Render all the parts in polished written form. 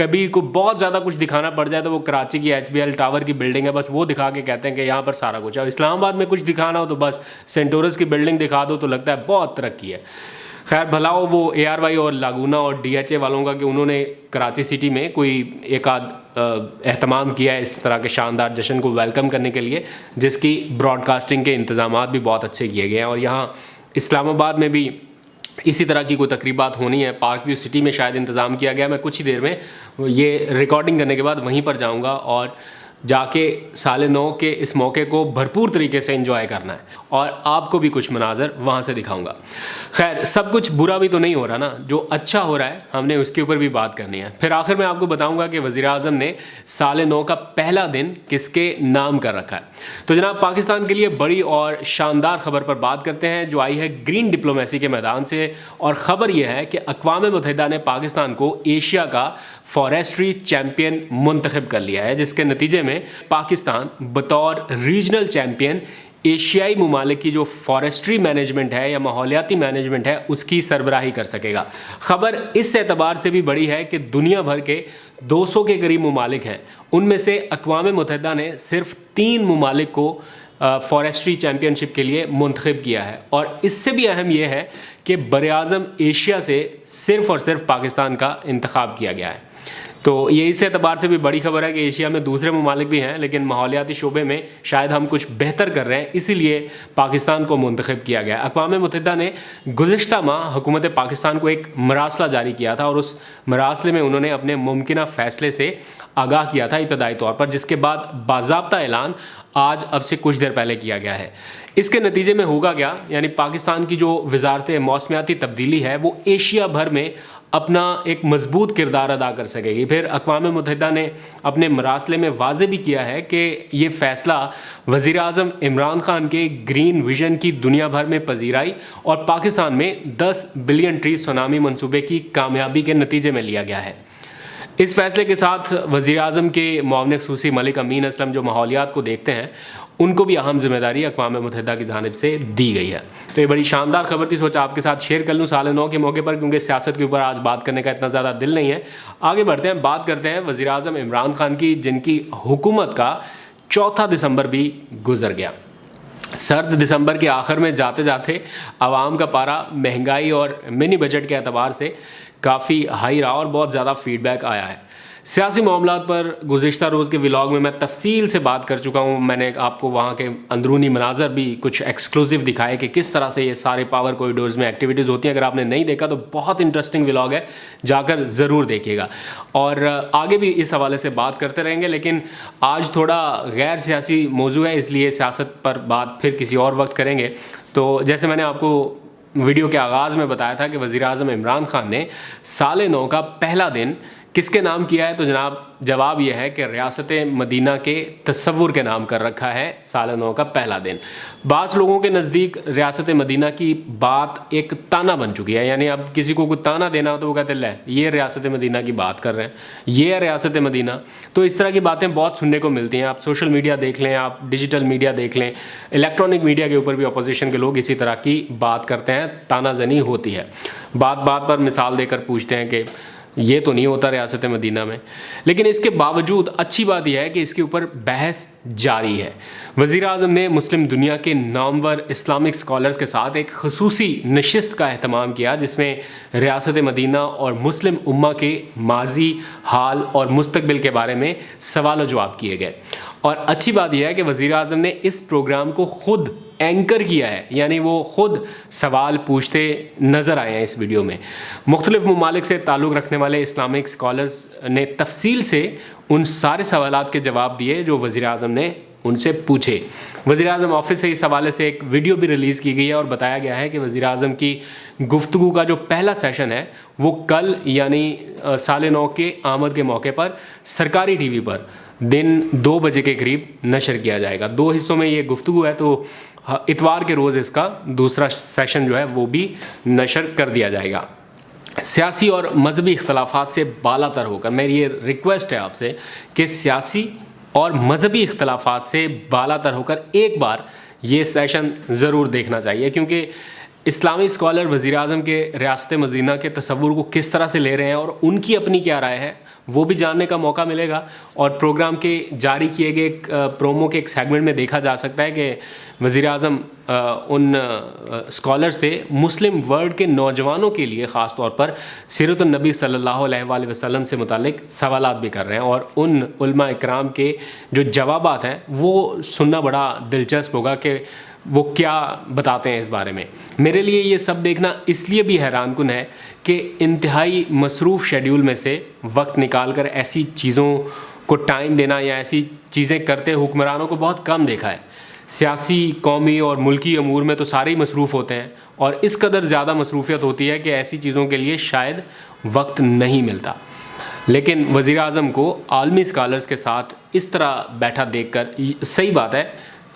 کبھی کو بہت زیادہ کچھ دکھانا پڑ جائے تو وہ کراچی کی HBL ٹاور کی بلڈنگ ہے، بس وہ دکھا کے کہتے ہیں کہ یہاں پر سارا کچھ ہے. اسلام آباد میں کچھ دکھانا ہو تو بس سینٹورس کی بلڈنگ دکھا دو تو لگتا ہے بہت ترقی ہے. خیر بھلا ہو وہ ARY اور لاگونا اور DHA والوں کا کہ انہوں نے کراچی سٹی میں کوئی ایک آدھ اہتمام کیا ہے اس طرح کے شاندار جشن کو ویلکم کرنے کے لیے، جس کی براڈ کاسٹنگ کے انتظامات بھی بہت اچھے کیے گئے ہیں. اور یہاں اسلام آباد میں بھی اسی طرح کی کوئی تقریبات ہونی ہے. پارک ویو سٹی میں شاید انتظام کیا گیا. میں کچھ ہی دیر میں یہ ریکارڈنگ کرنے کے بعد وہیں پر جاؤں گا اور جا کے سال نو کے اس موقع کو بھرپور طریقے سے انجوائے کرنا ہے اور آپ کو بھی کچھ مناظر وہاں سے دکھاؤں گا. خیر سب کچھ برا بھی تو نہیں ہو رہا نا، جو اچھا ہو رہا ہے ہم نے اس کے اوپر بھی بات کرنی ہے. پھر آخر میں آپ کو بتاؤں گا کہ وزیر اعظم نے سال نو کا پہلا دن کس کے نام کر رکھا ہے. تو جناب پاکستان کے لیے بڑی اور شاندار خبر پر بات کرتے ہیں جو آئی ہے گرین ڈپلومیسی کے میدان سے، اور خبر یہ ہے کہ اقوام متحدہ نے پاکستان کو ایشیا کا فارسٹری چیمپئن منتخب کر لیا ہے، جس کے نتیجے میں پاکستان بطور ریجنل چیمپئن ایشیائی ممالک کی جو فارسٹری مینجمنٹ ہے یا ماحولیاتی مینجمنٹ ہے اس کی سربراہی کر سکے گا. خبر اس اعتبار سے بھی بڑی ہے کہ دنیا بھر کے 200 کے قریب ممالک ہیں، ان میں سے اقوام متحدہ نے صرف 3 ممالک کو فارسٹری چیمپئن شپ کے لیے منتخب کیا ہے. اور اس سے بھی اہم یہ ہے کہ براعظم ایشیا سے صرف اور صرف پاکستان کا انتخاب کیا گیا ہے. تو یہ اس اعتبار سے بھی بڑی خبر ہے کہ ایشیا میں دوسرے ممالک بھی ہیں لیکن ماحولیاتی شعبے میں شاید ہم کچھ بہتر کر رہے ہیں، اسی لیے پاکستان کو منتخب کیا گیا. اقوام متحدہ نے گزشتہ ماہ حکومت پاکستان کو ایک مراسلہ جاری کیا تھا اور اس مراسلے میں انہوں نے اپنے ممکنہ فیصلے سے آگاہ کیا تھا ابتدائی طور پر، جس کے بعد باضابطہ اعلان آج اب سے کچھ دیر پہلے کیا گیا ہے. اس کے نتیجے میں ہوگا کیا، یعنی پاکستان کی جو وزارت موسمیاتی تبدیلی ہے وہ ایشیا بھر میں اپنا ایک مضبوط کردار ادا کر سکے گی. پھر اقوام متحدہ نے اپنے مراسلے میں واضح بھی کیا ہے کہ یہ فیصلہ وزیر اعظم عمران خان کے گرین ویژن کی دنیا بھر میں پذیرائی اور پاکستان میں 10 بلین ٹری سونامی منصوبے کی کامیابی کے نتیجے میں لیا گیا ہے. اس فیصلے کے ساتھ وزیر اعظم کے معاون خصوصی ملک امین اسلم جو ماحولیات کو دیکھتے ہیں ان کو بھی اہم ذمہ داری اقوام متحدہ کی جانب سے دی گئی ہے. تو یہ بڑی شاندار خبر تھی، سوچا آپ کے ساتھ شیئر کر لوں سال نو کے موقع پر، کیونکہ سیاست کے اوپر آج بات کرنے کا اتنا زیادہ دل نہیں ہے. آگے بڑھتے ہیں، بات کرتے ہیں وزیر اعظم عمران خان کی، جن کی حکومت کا 4 دسمبر بھی گزر گیا. سرد دسمبر کے آخر میں جاتے جاتے عوام کا پارا مہنگائی اور منی بجٹ کے اعتبار سے کافی ہائی رہا اور بہت زیادہ فیڈ بیک آیا ہے. سیاسی معاملات پر گزشتہ روز کے ولاگ میں تفصیل سے بات کر چکا ہوں. میں نے آپ کو وہاں کے اندرونی مناظر بھی کچھ ایکسکلوزیو دکھائے کہ کس طرح سے یہ سارے پاور کوریڈورز میں ایکٹیویٹیز ہوتی ہیں. اگر آپ نے نہیں دیکھا تو بہت انٹرسٹنگ ولاگ ہے، جا کر ضرور دیکھیے گا. اور آگے بھی اس حوالے سے بات کرتے رہیں گے، لیکن آج تھوڑا غیر سیاسی موضوع ہے، اس لیے سیاست پر بات پھر کسی اور وقت کریں گے. تو جیسے میں نے آپ کو ویڈیو کے آغاز میں بتایا تھا کہ وزیر اعظم عمران خان نے سال نو کا پہلا دن کس کے نام کیا ہے، تو جناب جواب یہ ہے کہ ریاست مدینہ کے تصور کے نام کر رکھا ہے سال نو کا پہلا دن. بعض لوگوں کے نزدیک ریاست مدینہ کی بات ایک تانا بن چکی ہے، یعنی اب کسی کو کوئی تانا دینا ہو تو وہ کہتے ہیں لے یہ ریاست مدینہ کی بات کر رہے ہیں، یہ ہے ریاست مدینہ. تو اس طرح کی باتیں بہت سننے کو ملتی ہیں. آپ سوشل میڈیا دیکھ لیں، آپ ڈیجیٹل میڈیا دیکھ لیں، الیکٹرانک میڈیا کے اوپر بھی اپوزیشن کے لوگ اسی طرح کی بات کرتے ہیں، تانا زنی ہوتی ہے. بات بات پر مثال دے کر پوچھتے ہیں کہ یہ تو نہیں ہوتا ریاست مدینہ میں. لیکن اس کے باوجود اچھی بات یہ ہے کہ اس کے اوپر بحث جاری ہے. وزیر اعظم نے مسلم دنیا کے نامور اسلامک اسکالرز کے ساتھ ایک خصوصی نشست کا اہتمام کیا، جس میں ریاست مدینہ اور مسلم امہ کے ماضی، حال اور مستقبل کے بارے میں سوال و جواب کیے گئے. اور اچھی بات یہ ہے کہ وزیر اعظم نے اس پروگرام کو خود اینکر کیا ہے، یعنی وہ خود سوال پوچھتے نظر آئے ہیں اس ویڈیو میں. مختلف ممالک سے تعلق رکھنے والے اسلامک اسکالرز نے تفصیل سے ان سارے سوالات کے جواب دیے جو وزیر اعظم نے ان سے پوچھے. وزیر اعظم آفس سے اس حوالے سے ایک ویڈیو بھی ریلیز کی گئی ہے اور بتایا گیا ہے کہ وزیر اعظم کی گفتگو کا جو پہلا سیشن ہے وہ کل یعنی سال نو کے آمد کے موقع پر سرکاری ٹی وی پر دن 2 بجے کے قریب نشر کیا جائے گا. 2 حصوں میں یہ گفتگو ہے، تو اتوار کے روز اس کا دوسرا سیشن جو ہے وہ بھی نشر کر دیا جائے گا. سیاسی اور مذہبی اختلافات سے بالا تر ہو کر میری یہ ریکویسٹ ہے آپ سے کہ سیاسی اور مذہبی اختلافات سے بالا تر ہو کر ایک بار یہ سیشن ضرور دیکھنا چاہیے، کیونکہ اسلامی اسکالر وزیر اعظم کے ریاست مدینہ کے تصور کو کس طرح سے لے رہے ہیں اور ان کی اپنی کیا رائے ہے وہ بھی جاننے کا موقع ملے گا. اور پروگرام کے جاری کیے گئے پرومو کے ایک سیگمنٹ میں دیکھا جا سکتا ہے کہ وزیر اعظم ان اسکالر سے مسلم ورلڈ کے نوجوانوں کے لیے خاص طور پر سیرت النبی صلی اللہ علیہ وآلہ وسلم سے متعلق سوالات بھی کر رہے ہیں, اور ان علماء اکرام کے جو جوابات ہیں وہ سننا بڑا دلچسپ ہوگا کہ وہ کیا بتاتے ہیں اس بارے میں. میرے لیے یہ سب دیکھنا اس لیے بھی حیران کن ہے کہ انتہائی مصروف شیڈیول میں سے وقت نکال کر ایسی چیزوں کو ٹائم دینا یا ایسی چیزیں کرتے حکمرانوں کو بہت کم دیکھا ہے. سیاسی, قومی اور ملکی امور میں تو سارے ہی مصروف ہوتے ہیں, اور اس قدر زیادہ مصروفیت ہوتی ہے کہ ایسی چیزوں کے لیے شاید وقت نہیں ملتا. لیکن وزیر اعظم کو عالمی اسکالرز کے ساتھ اس طرح بیٹھا دیکھ کر صحیح بات ہے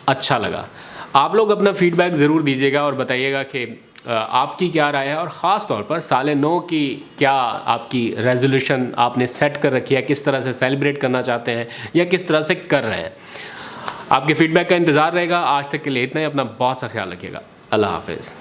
اچھا لگا. آپ لوگ اپنا فیڈ بیک ضرور دیجیے گا اور بتائیے گا کہ آپ کی کیا رائے ہے, اور خاص طور پر سال نو کی کیا آپ کی ریزولوشن آپ نے سیٹ کر رکھی ہے, کس طرح سے سیلیبریٹ کرنا چاہتے ہیں یا کس طرح سے کر رہے ہیں. آپ کے فیڈ بیک کا انتظار رہے گا. آج تک کے لیے اتنا ہی. اپنا بہت سا خیال رکھیے گا. اللہ حافظ.